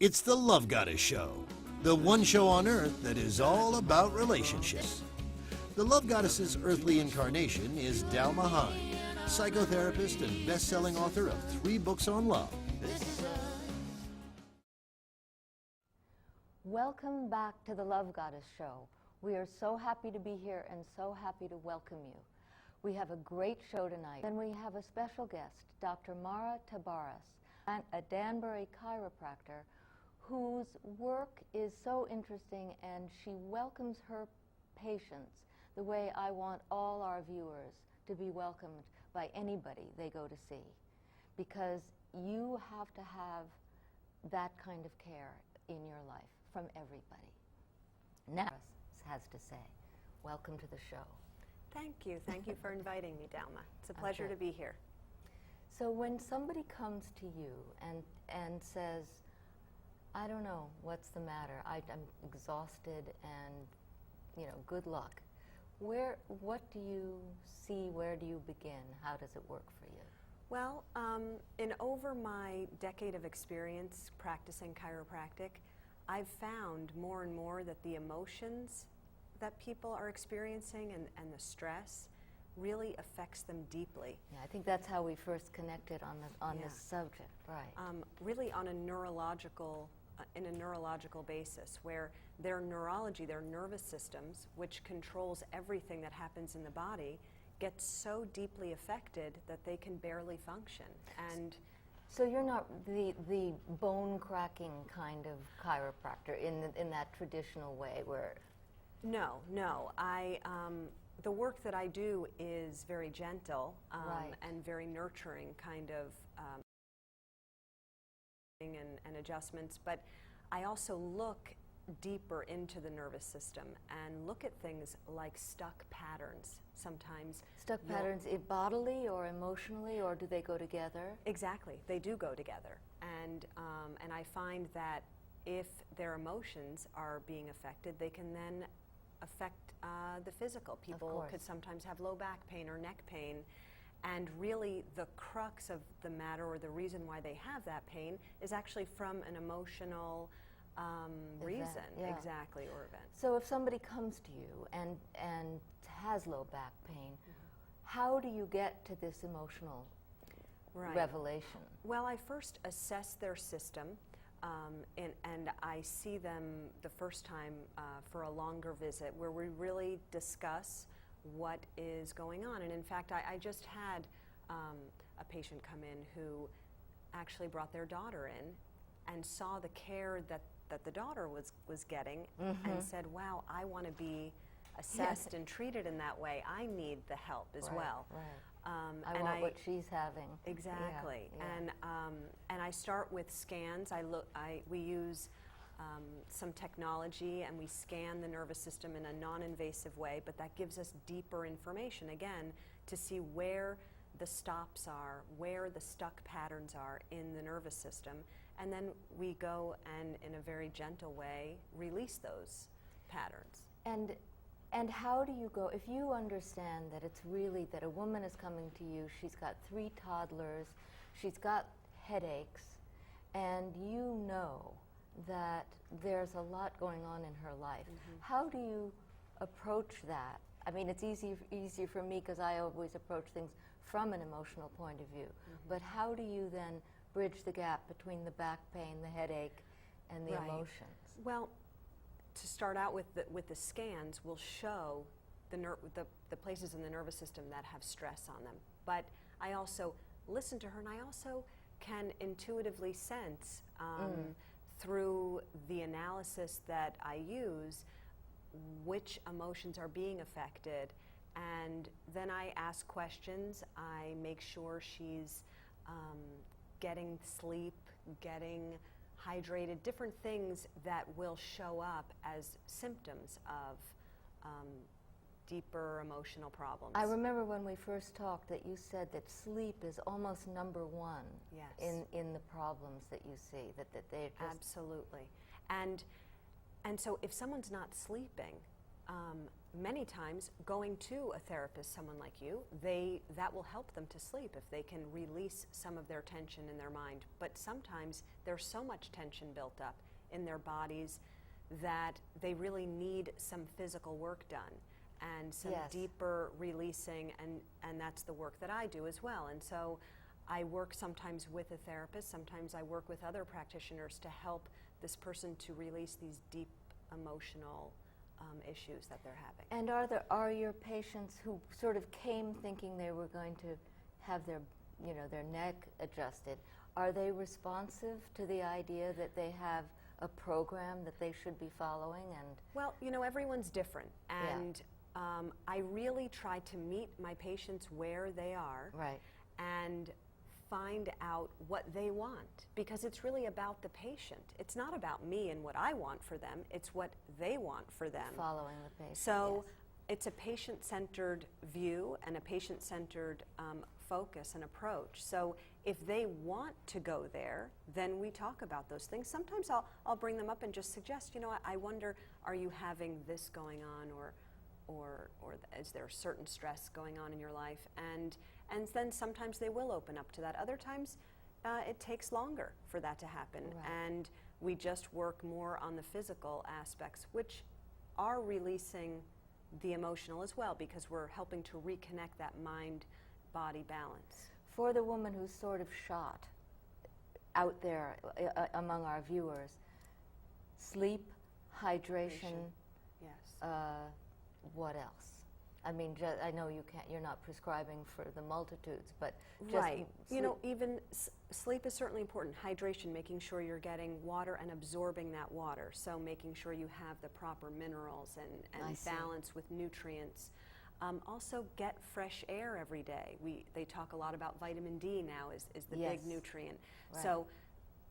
It's the Love Goddess Show, the one show on Earth that is all about relationships. The Love Goddess's earthly incarnation is Dalma Hine, psychotherapist and best-selling author of 3 books on love. Welcome back to the Love Goddess Show. We are so happy to be here and so happy to welcome you. We have a great show tonight. Then we have a special guest, Dr. Mara Tabares, a Danbury chiropractor whose work is so interesting, and she welcomes her patients the way I want all our viewers to be welcomed by anybody they go to see, because you have to have that kind of care in your life from everybody. Now, has to say, welcome to the show. Thank you. Thank you for inviting me, Dalma. It's a pleasure to be here. So when somebody comes to you and says, I don't know, what's the matter? I'm exhausted and, good luck. What do you see? Where do you begin? How does it work for you? Well, in over my decade of experience practicing chiropractic, I've found more and more that the emotions that people are experiencing and the stress really affects them deeply. Yeah, I think that's how we first connected on this subject, right? Really on a neurological, in a neurological basis, where their neurology, their nervous systems, which controls everything that happens in the body, gets so deeply affected that they can barely function. And so you're not the bone cracking kind of chiropractor in that traditional way where... No. The work that I do is very gentle and very nurturing kind of and adjustments, but I also look deeper into the nervous system and look at things like stuck patterns sometimes. Stuck patterns bodily or emotionally, or do they go together? Exactly, they do go together. And I find that if their emotions are being affected, they can then affect the physical. People could sometimes have low back pain or neck pain, and really the crux of the matter, or the reason why they have that pain, is actually from an emotional reason, exactly, or event. So if somebody comes to you and has low back pain, how do you get to this emotional revelation? Well, I first assess their system, and I see them the first time for a longer visit where we really discuss what is going on. And in fact, I just had a patient come in who actually brought their daughter in and saw the care that the daughter was getting, and said, wow, I want to be assessed and treated in that way. I need the help as well. I want what she's having. Exactly. Yeah. And I start with scans. We use some technology, and we scan the nervous system in a non-invasive way, but that gives us deeper information, again, to see where the stops are, where the stuck patterns are in the nervous system, and then we go and, in a very gentle way, release those patterns. And how do you go, if you understand that it's really that a woman is coming to you, she's got 3 toddlers, she's got headaches, and you know that there's a lot going on in her life. How do you approach that? I mean, it's easier for me because I always approach things from an emotional point of view. But how do you then bridge the gap between the back pain, the headache, and the emotions? Well, to start out with the scans, will show the places in the nervous system that have stress on them. But I also listen to her, and I also can intuitively sense through the analysis that I use which emotions are being affected, and then I ask questions. I make sure she's getting sleep, getting hydrated, different things that will show up as symptoms of deeper emotional problems. I remember when we first talked that you said that sleep is almost number 1 in the problems that you see, that they just... Absolutely. And so if someone's not sleeping, many times going to a therapist, someone like you, that will help them to sleep if they can release some of their tension in their mind. But sometimes there's so much tension built up in their bodies that they really need some physical work done and some Yes. deeper releasing, and that's the work that I do as well. And so I work sometimes with a therapist, sometimes I work with other practitioners to help this person to release these deep emotional issues that they're having. And are your patients who sort of came thinking they were going to have their neck adjusted, are they responsive to the idea that they have a program that they should be following? And Well, everyone's different, and I really try to meet my patients where they are, right, and find out what they want, because it's really about the patient. It's not about me and what I want for them, it's what they want for them. following the patient. So yes. it's a patient-centered view and a patient-centered focus and approach. So if they want to go there, then we talk about those things. Sometimes I'll bring them up and just suggest, I wonder, are you having this going on, or is there certain stress going on in your life? And then sometimes they will open up to that. Other times it takes longer for that to happen. Right. And we just work more on the physical aspects, which are releasing the emotional as well, because we're helping to reconnect that mind-body balance. For the woman who's sort of shot out there among our viewers, sleep, hydration, Yes. what else? I mean, I know you're not prescribing for the multitudes, but just Right. sleep. Even sleep is certainly important. Hydration, making sure you're getting water and absorbing that water. So making sure you have the proper minerals I and see. balance with nutrients. Also get fresh air every day. They talk a lot about vitamin D now is the Yes. big nutrient. Right. So,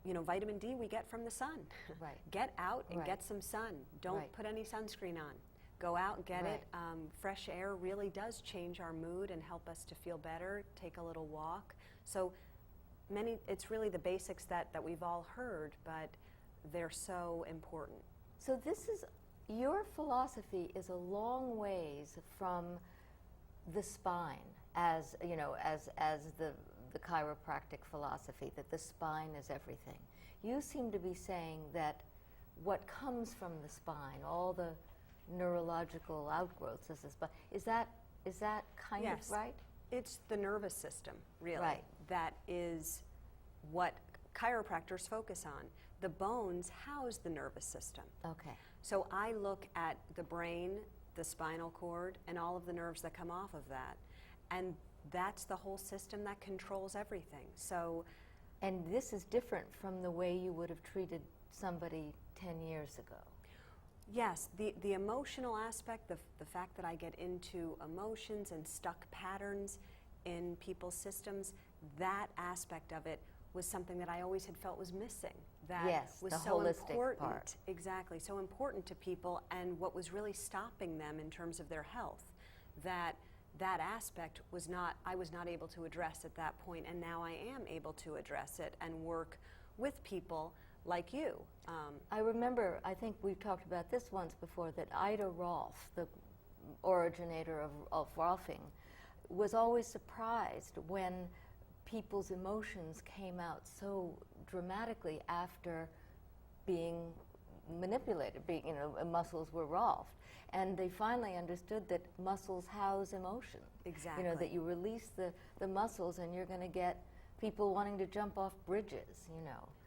vitamin D we get from the sun. Right. Get out and Right. get some sun. Don't Right. put any sunscreen on. Go out and get Right. it. Fresh air really does change our mood and help us to feel better. Take a little walk. So it's really the basics that we've all heard, but they're so important. So your philosophy is a long ways from the spine, as the chiropractic philosophy, that the spine is everything. You seem to be saying that what comes from the spine, all the neurological outgrowths is the spine. Is that kind Yes. of right? It's the nervous system, really. Right. That is what chiropractors focus on. The bones house the nervous system. Okay. So I look at the brain, the spinal cord, and all of the nerves that come off of that. And that's the whole system that controls everything. So, And this is different from the way you would have treated somebody 10 years ago. yes, the emotional aspect, the fact that I get into emotions and stuck patterns in people's systems, that aspect of it was something that I always had felt was missing. That Yes, was the so holistic important. part. Exactly, so important to people, and what was really stopping them in terms of their health. That aspect I was not able to address at that point, and now I am able to address it and work with people like you. I remember, I think we've talked about this once before, that Ida Rolf, the originator of Rolfing, was always surprised when people's emotions came out so dramatically after being manipulated, muscles were Rolfed. And they finally understood that muscles house emotion. Exactly. That you release the muscles and you're going to get people wanting to jump off bridges,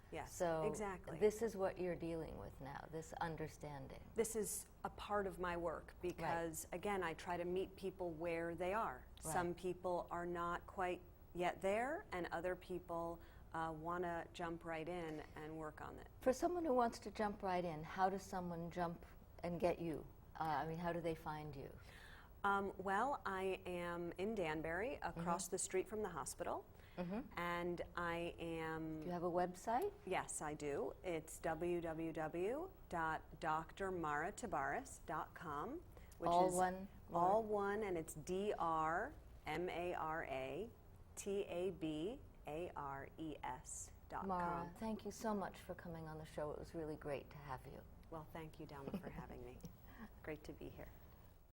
Yes, So exactly. this is what you're dealing with now, this understanding. This is a part of my work because, again, I try to meet people where they are. Right. Some people are not quite yet there, and other people want to jump right in and work on it. For someone who wants to jump right in, how does someone jump and get you? How do they find you? Well, I am in Danbury, across the street from the hospital, and I am... Do you have a website? Yes, I do. It's www.drmaratabares.com, which All is one word? all one, and it's DRMARATABARES.com. Mara, thank you so much for coming on the show. It was really great to have you. Well, thank you, Delma, for having me. Great to be here.